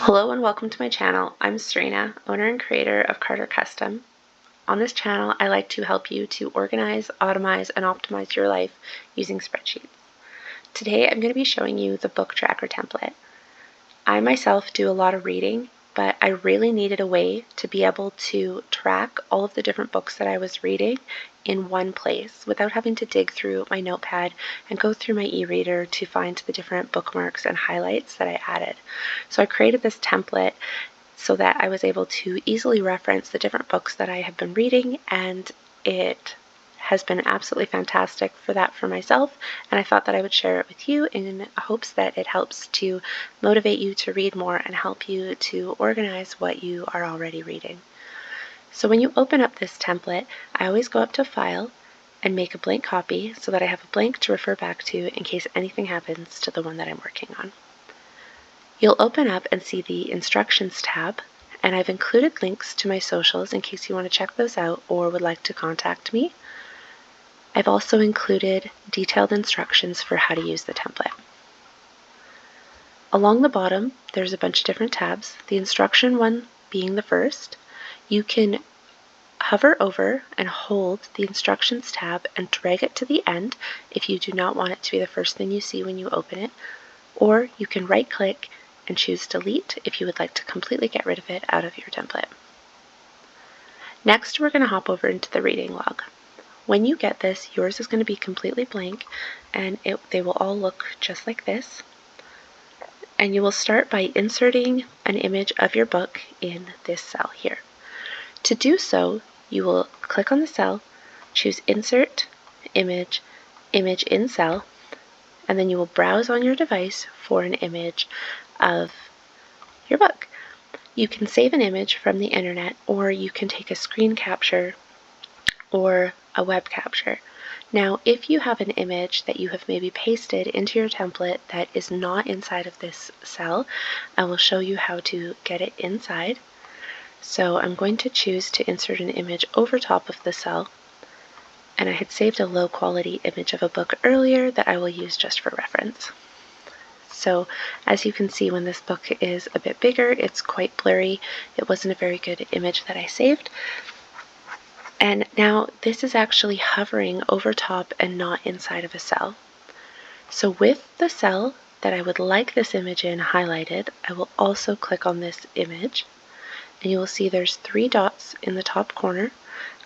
Hello and welcome to my channel. I'm Serena, owner and creator of Carter Custom. On this channel, I like to help you to organize, automize, and optimize your life using spreadsheets. Today, I'm going to be showing you the book tracker template. I myself do a lot of reading, but I really needed a way to be able to track all of the different books that I was reading in one place without having to dig through my notepad and go through my e-reader to find the different bookmarks and highlights that I added. So I created this template so that I was able to easily reference the different books that I have been reading, and it has been absolutely fantastic for myself, and I thought that I would share it with you in hopes that it helps to motivate you to read more and help you to organize what you are already reading. So when you open up this template, I always go up to File and make a blank copy so that I have a blank to refer back to in case anything happens to the one that I'm working on. You'll open up and see the Instructions tab, and I've included links to my socials in case you want to check those out or would like to contact me. I've also included detailed instructions for how to use the template. Along the bottom, there's a bunch of different tabs, the instruction one being the first. You can hover over and hold the Instructions tab and drag it to the end if you do not want it to be the first thing you see when you open it, or you can right-click and choose Delete if you would like to completely get rid of it out of your template. Next, we're going to hop over into the reading log. When you get this, yours is going to be completely blank, and they will all look just like this. And you will start by inserting an image of your book in this cell here. To do so, you will click on the cell, choose Insert, Image, Image in Cell, and then you will browse on your device for an image of your book. You can save an image from the internet, or you can take a screen capture or a web capture. Now, if you have an image that you have maybe pasted into your template that is not inside of this cell, I will show you how to get it inside. So I'm going to choose to insert an image over top of the cell, and I had saved a low quality image of a book earlier that I will use just for reference. So as you can see, when this book is a bit bigger, it's quite blurry. It wasn't a very good image that I saved. And now this is actually hovering over top and not inside of a cell. So with the cell that I would like this image in highlighted, I will also click on this image, and you will see there's 3 dots in the top corner.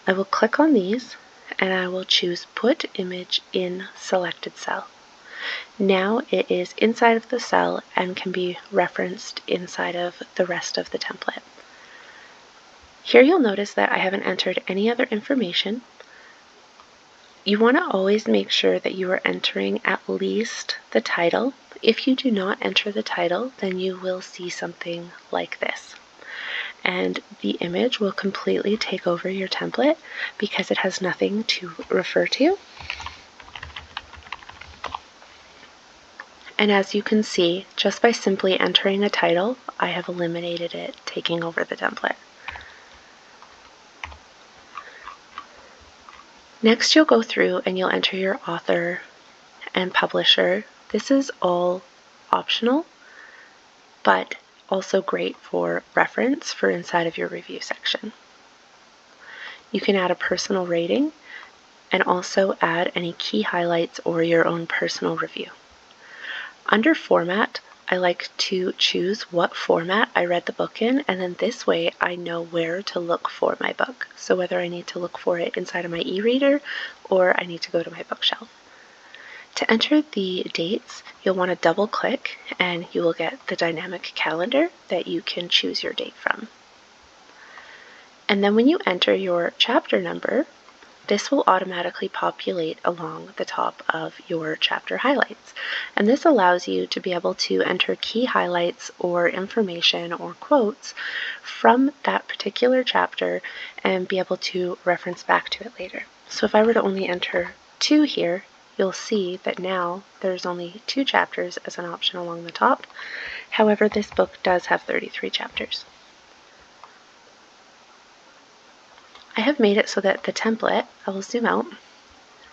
I will click on these and I will choose Put Image in Selected Cell. Now it is inside of the cell and can be referenced inside of the rest of the template. Here you'll notice that I haven't entered any other information. You want to always make sure that you are entering at least the title. If you do not enter the title, then you will see something like this. And the image will completely take over your template because it has nothing to refer to. And as you can see, just by simply entering a title, I have eliminated it taking over the template. Next, you'll go through and you'll enter your author and publisher. This is all optional, but also great for reference for inside of your review section. You can add a personal rating and also add any key highlights or your own personal review. Under Format, I like to choose what format I read the book in, and then this way I know where to look for my book. So whether I need to look for it inside of my e-reader or I need to go to my bookshelf. To enter the dates, you'll want to double click and you will get the dynamic calendar that you can choose your date from. And then when you enter your chapter number, this will automatically populate along the top of your chapter highlights. And this allows you to be able to enter key highlights or information or quotes from that particular chapter and be able to reference back to it later. So if I were to only enter 2 here, you'll see that now there's only 2 chapters as an option along the top. However, this book does have 33 chapters. I have made it so that the template, I will zoom out,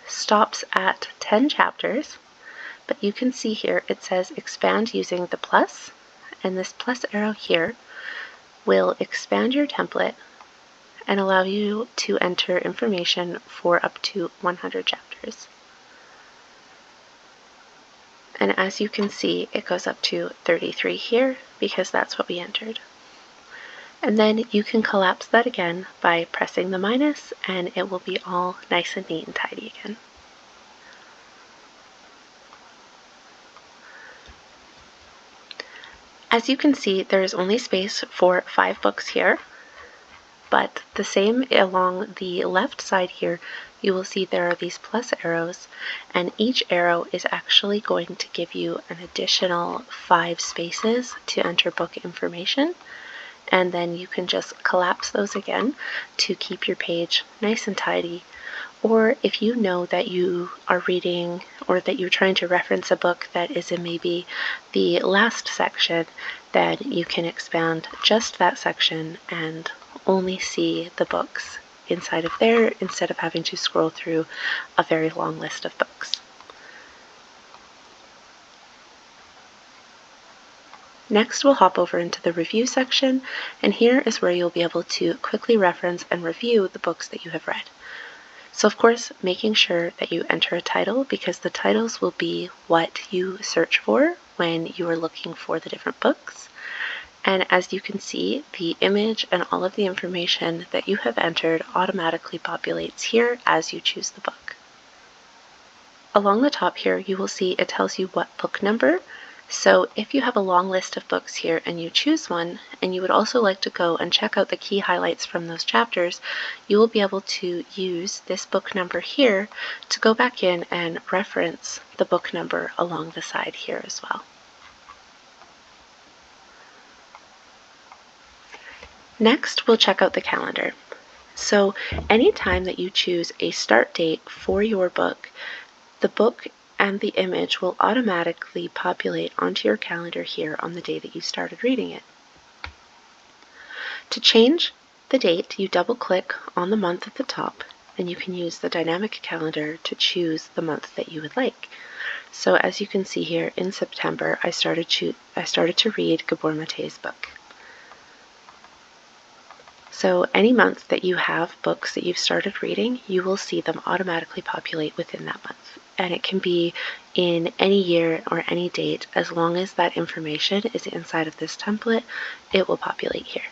stops at 10 chapters, but you can see here it says expand using the plus and this plus arrow here will expand your template and allow you to enter information for up to 100 chapters. And as you can see, it goes up to 33 here because that's what we entered. And then you can collapse that again by pressing the minus, and it will be all nice and neat and tidy again. As you can see, there is only space for 5 books here, but the same along the left side here, you will see there are these plus arrows, and each arrow is actually going to give you an additional 5 spaces to enter book information, and then you can just collapse those again to keep your page nice and tidy. Or if you know that you are reading or that you're trying to reference a book that is in maybe the last section, then you can expand just that section and only see the books inside of there instead of having to scroll through a very long list of books. Next, we'll hop over into the review section, and here is where you'll be able to quickly reference and review the books that you have read. So of course, making sure that you enter a title, because the titles will be what you search for when you are looking for the different books. And as you can see, the image and all of the information that you have entered automatically populates here as you choose the book. Along the top here, you will see it tells you what book number. So if you have a long list of books here and you choose one, and you would also like to go and check out the key highlights from those chapters, you will be able to use this book number here to go back in and reference the book number along the side here as well. Next, we'll check out the calendar. So anytime that you choose a start date for your book, the book and the image will automatically populate onto your calendar here on the day that you started reading it. To change the date, you double-click on the month at the top, and you can use the dynamic calendar to choose the month that you would like. So as you can see here, in September, I started to read Gabor Mate's book. So any month that you have books that you've started reading, you will see them automatically populate within that month. And it can be in any year or any date. As long as that information is inside of this template, it will populate here.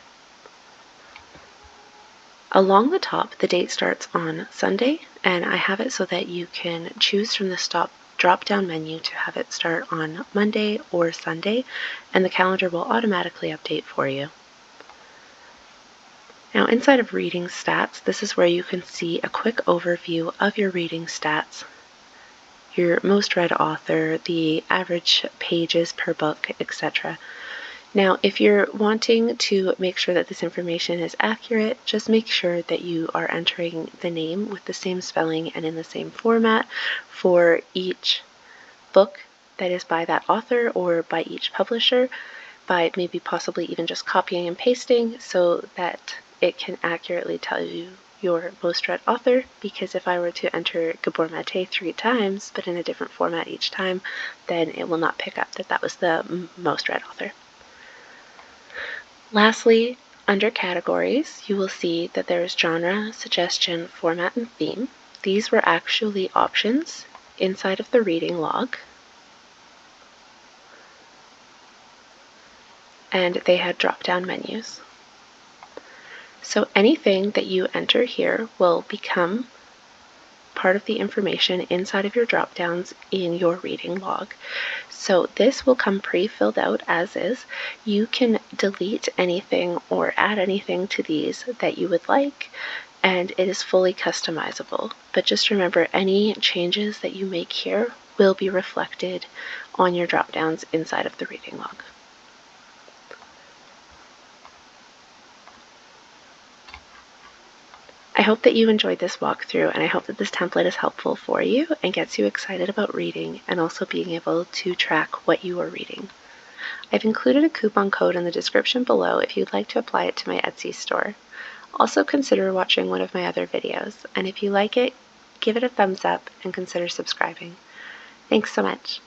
Along the top, the date starts on Sunday, and I have it so that you can choose from the drop-down menu to have it start on Monday or Sunday, and the calendar will automatically update for you. Now inside of reading stats, this is where you can see a quick overview of your reading stats, your most read author, the average pages per book, etc. Now if you're wanting to make sure that this information is accurate, just make sure that you are entering the name with the same spelling and in the same format for each book that is by that author or by each publisher, by maybe possibly even just copying and pasting so that it can accurately tell you your most read author, because if I were to enter Gabor Mate 3 times, but in a different format each time, then it will not pick up that that was the most read author. Lastly, under categories, you will see that there is genre, suggestion, format, and theme. These were actually options inside of the reading log, and they had drop-down menus. So anything that you enter here will become part of the information inside of your drop-downs in your reading log. So this will come pre-filled out as is. You can delete anything or add anything to these that you would like, and it is fully customizable. But just remember, any changes that you make here will be reflected on your drop-downs inside of the reading log. I hope that you enjoyed this walkthrough, and I hope that this template is helpful for you and gets you excited about reading and also being able to track what you are reading. I've included a coupon code in the description below if you'd like to apply it to my Etsy store. Also consider watching one of my other videos, and if you like it, give it a thumbs up and consider subscribing. Thanks so much.